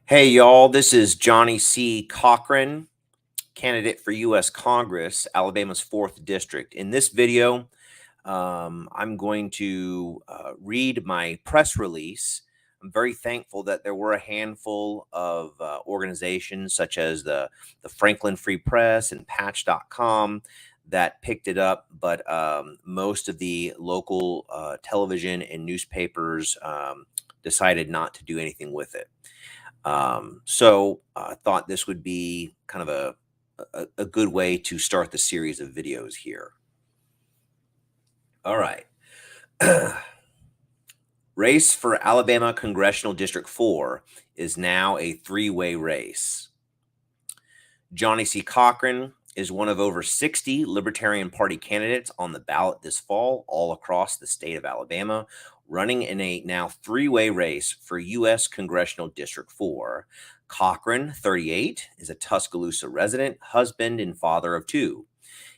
Hey, y'all, this is Johnny C. Cochran, candidate for U.S. Congress, Alabama's 4th District. In this video, I'm going to read my press release. I'm very thankful that there were a handful of organizations such as the Franklin Free Press and Patch.com that picked it up, but most of the local television and newspapers decided not to do anything with it. So I thought this would be kind of a good way to start the series of videos here. All right. Race for Alabama Congressional District 4 is now a three-way race. Johnny C. Cochran is one of over 60 Libertarian Party candidates on the ballot this fall, all across the state of Alabama, running in a now three-way race for U.S. Congressional District 4. Cochran, 38, is a Tuscaloosa resident, husband, and father of two.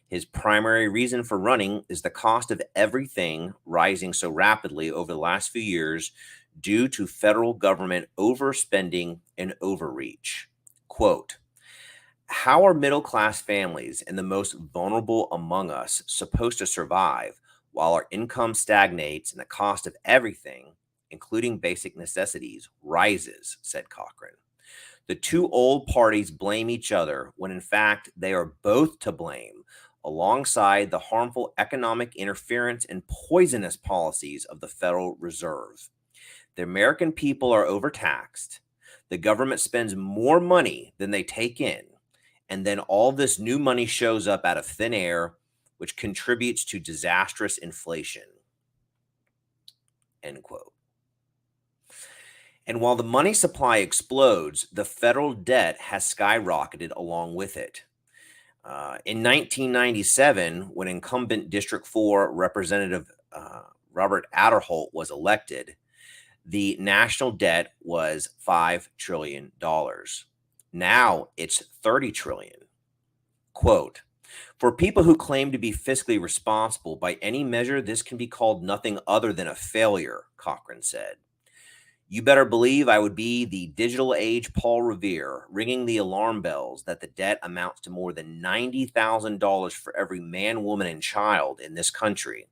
His primary reason for running is the cost of everything rising so rapidly over the last few years due to federal government overspending and overreach. Quote, how are middle-class families and the most vulnerable among us supposed to survive while our income stagnates and the cost of everything, including basic necessities, rises, said Cochran. The two old parties blame each other when in fact they are both to blame, alongside the harmful economic interference and poisonous policies of the Federal Reserve. The American people are overtaxed. The government spends more money than they take in. And then all this new money shows up out of thin air, which contributes to disastrous inflation. End quote. And while the money supply explodes, the federal debt has skyrocketed along with it. In 1997, when incumbent District 4 Representative Robert Aderholt was elected, the national debt was $5 trillion. Now it's $30 trillion. Quote, for people who claim to be fiscally responsible by any measure, this can be called nothing other than a failure, Cochran said. You better believe I would be the digital age Paul Revere, ringing the alarm bells that the debt amounts to more than $90,000 for every man, woman, and child in this country.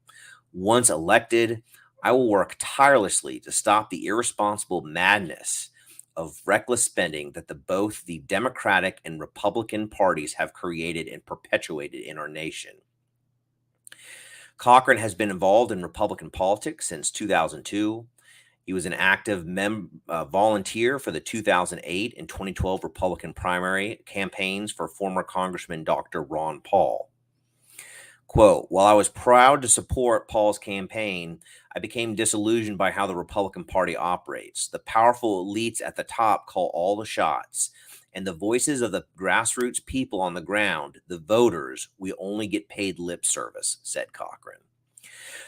Once elected, I will work tirelessly to stop the irresponsible madness of reckless spending that both the Democratic and Republican parties have created and perpetuated in our nation. Cochran has been involved in Republican politics since 2002. He was an active volunteer for the 2008 and 2012 Republican primary campaigns for former Congressman Dr. Ron Paul. Quote, while I was proud to support Paul's campaign, I became disillusioned by how the Republican Party operates. The powerful elites at the top call all the shots, and the voices of the grassroots people on the ground, the voters, we only get paid lip service, said Cochran.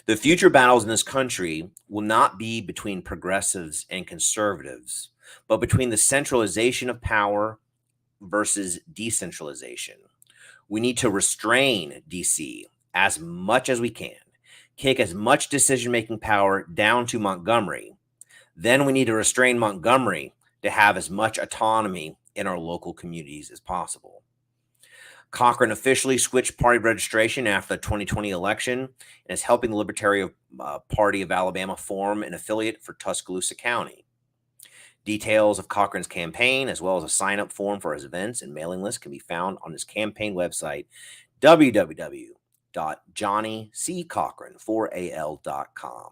The future battles in this country will not be between progressives and conservatives, but between the centralization of power versus decentralization. We need to restrain DC as much as we can, kick as much decision-making power down to Montgomery. Then we need to restrain Montgomery to have as much autonomy in our local communities as possible. Cochran officially switched party registration after the 2020 election and is helping the Libertarian Party of Alabama form an affiliate for Tuscaloosa County. Details of Cochran's campaign, as well as a sign-up form for his events and mailing list, can be found on his campaign website, www.johnnyccochran4al.com.